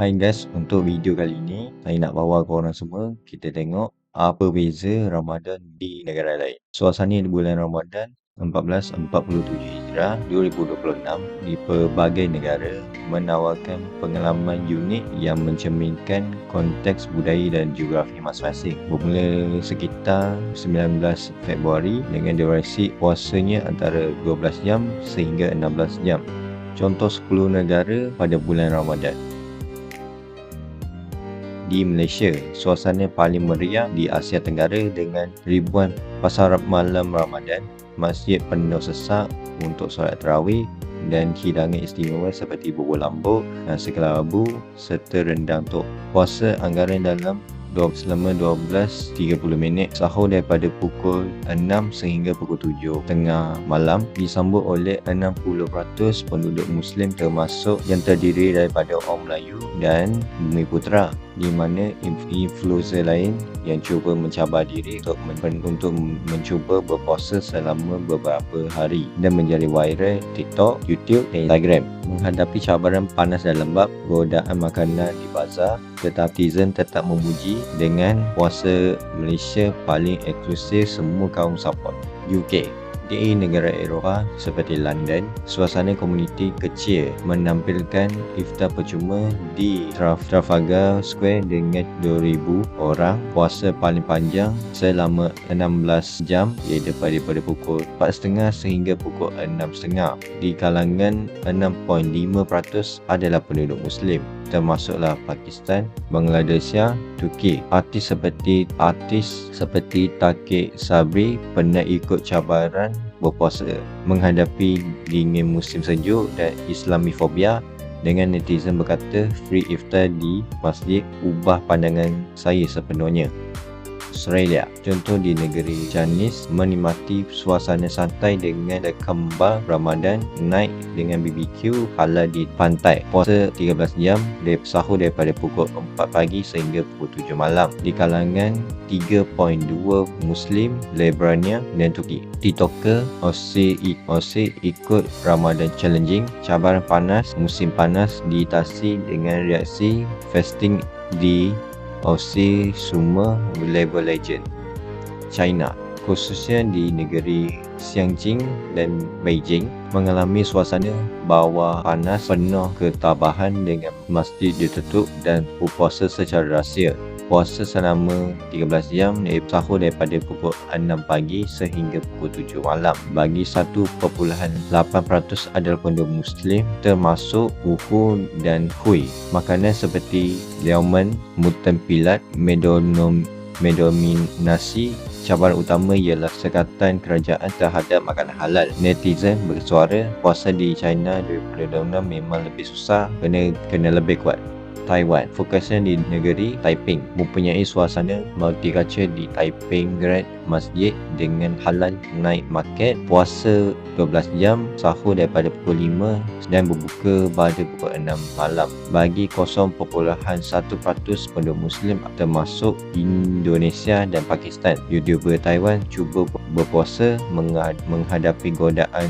Hai guys, untuk video kali ini saya nak bawa korang semua kita tengok apa beza Ramadan di negara lain. Suasana di bulan Ramadan 1447 Hijrah 2026 di pelbagai negara menawarkan pengalaman unik yang mencerminkan konteks budaya dan geografi masing-masing. Bermula sekitar 19 Februari dengan durasi puasanya antara 12 jam sehingga 16 jam. Contoh 10 negara pada bulan Ramadan. Di Malaysia, suasana paling meriah di Asia Tenggara dengan ribuan pasar malam Ramadan, masjid penuh sesak untuk solat tarawih dan hidangan istimewa seperti bubur lambuk, nasi kelabu serta rendang tok. Puasa anggaran dalam selama 12.30 minit, sahur daripada pukul 6 sehingga pukul 7 tengah malam, disambut oleh 60% penduduk Muslim termasuk yang terdiri daripada orang Melayu dan Bumi Putera, di mana influencer lain yang cuba mencabar diri untuk mencuba berpuasa selama beberapa hari dan menjadi viral TikTok, YouTube dan Instagram. Menghadapi cabaran panas dan lembab, godaan makanan di bazar, tetapi netizen tetap memuji dengan puasa Malaysia paling eksklusif semua kaum support. UK. Di negara Eropah seperti London, suasana komuniti kecil menampilkan iftar percuma di Trafalgar Square dengan 2,000 orang. Puasa paling panjang selama 16 jam iaitu daripada pukul 4.30 sehingga pukul 6.30. Di kalangan 6.5% adalah penduduk Muslim, termasuklah Pakistan, Bangladesh, Turki. Artis seperti Taqi Sabri pernah ikut cabaran berpuasa menghadapi dingin musim sejuk dan Islamofobia, dengan netizen berkata free iftar di masjid ubah pandangan saya sepenuhnya. Australia. Contoh di negeri Chinese menikmati suasana santai dengan kembang Ramadan, night dengan BBQ halal di pantai. Puasa 13 jam, sahur daripada pukul 4 pagi sehingga pukul 7 malam. Di kalangan 3.2 Muslim, Lebanese dan Turki. TikToker Aussie ikut Ramadan challenging. Cabaran panas, musim panas diatasi dengan reaksi fasting di Aussie semua Level Legend. China, khususnya di negeri Xianjing dan Beijing, mengalami suasana bawah panas penuh ketabahan dengan masjid ditutup dan berpuasa secara rahsia. Puasa selama 13 jam, sahur daripada pukul 6 pagi sehingga pukul 7 malam. Bagi 1.8% adalah penduduk Muslim termasuk Uhu dan Hui. Makanan seperti Leoman, Mutempilat, mendominasi. Cabaran utama ialah sekatan kerajaan terhadap makanan halal. Netizen bersuara, puasa di China 2026 memang lebih susah, kena lebih kuat. Taiwan, fokusnya di negeri Taiping, mempunyai suasana multicultural di Taiping Grand Masjid dengan halal night market. Puasa 12 jam, sahur daripada pukul 5 dan berbuka pada pukul 6 malam. Bagi 0.1% penduduk Muslim termasuk Indonesia dan Pakistan. YouTuber Taiwan cuba berpuasa menghadapi godaan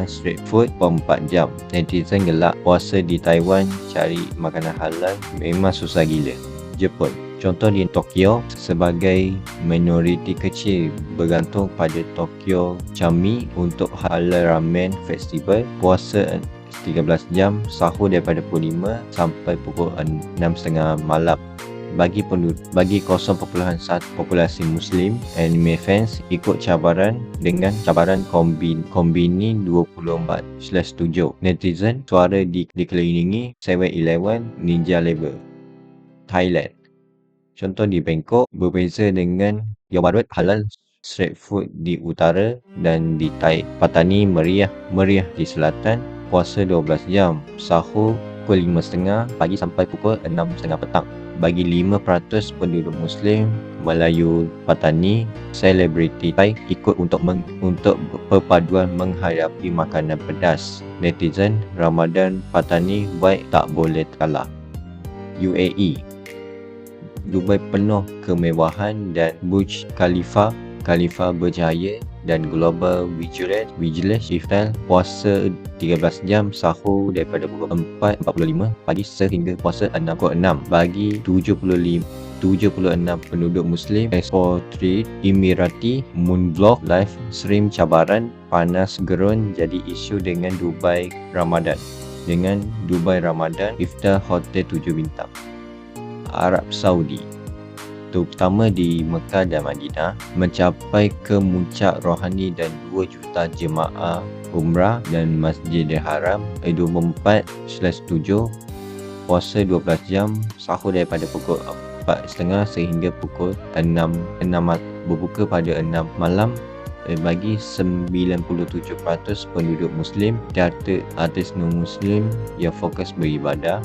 street food 4 jam. Netizen gelak, puasa di Taiwan cari makanan halal memang susah gila. Jepun, contoh di Tokyo, sebagai minoriti kecil bergantung pada Tokyo Chami untuk halal ramen festival. Puasa 13 jam, sahur daripada pukul 5 sampai pukul 6.30 malam. Bagi 0.1 populasi Muslim, anime fans ikut cabaran dengan cabaran kombini 24/7. Netizen suara dikelilingi 7-Eleven Ninja Label. Thailand, contoh di Bangkok, berbeza dengan Johor Bahru, halal street food di utara dan di Patani meriah di selatan. Puasa 12 jam, sahur pukul 5.30 pagi sampai pukul 6.30 petang. Bagi 5% penduduk Muslim, Melayu Patani, selebriti Thai ikut untuk perpaduan menghadapi makanan pedas. Netizen, Ramadan Patani baik tak boleh kalah. UAE, Dubai penuh kemewahan dan Burj Khalifa berjaya dan Global Vigilance iftar puasa 13 jam, sahur daripada pukul 4.45 pagi sehingga puasa 6.6 bagi 76 penduduk Muslim. Expo Trade Emirati Moonvlog live stream cabaran panas gerun jadi isu dengan Dubai Ramadan. Iftar hotel 7 bintang. Arab Saudi, terutama di Mekah dan Madinah, mencapai kemuncak rohani dan 2 juta jemaah umrah dan Masjidil Haram 24/7 puasa 12 jam, sahur daripada pukul 4.30 sehingga pukul 6 berbuka pada 6 malam bagi 97% penduduk Muslim. Tiada artis non-Muslim yang fokus beribadah.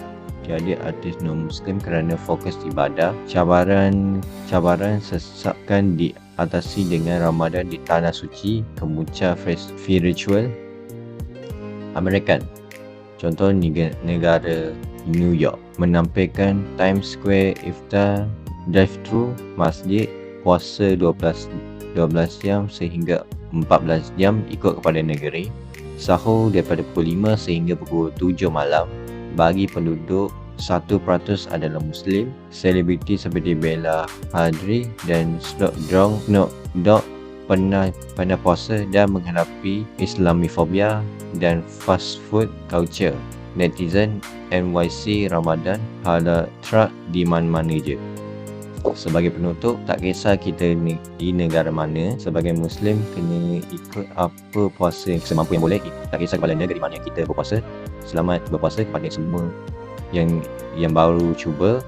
Kerana fokus ibadah. Cabaran sesakan diatasi dengan Ramadan di Tanah Suci, kemuncak spiritual. Amerika, contoh negara New York, menampilkan Times Square iftar drive-thru masjid puasa 12 jam sehingga 14 jam ikut kepada negeri. Sahur daripada pukul 5 sehingga pukul 7 malam bagi penduduk 1% adalah Muslim. Selebriti seperti Bella Hadid dan Snoop Dogg pernah puasa dan menghadapi Islamofobia dan fast food culture. Netizen NYC Ramadan halal truck di mana-mana je. Sebagai penutup, tak kisah kita di negara mana, sebagai Muslim kena ikut apa puasa yang semampu yang boleh. Tak kisah kepada negeri mana kita berpuasa. Selamat berpuasa kepada semua yang baru cuba,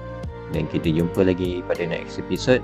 dan kita jumpa lagi pada next episode.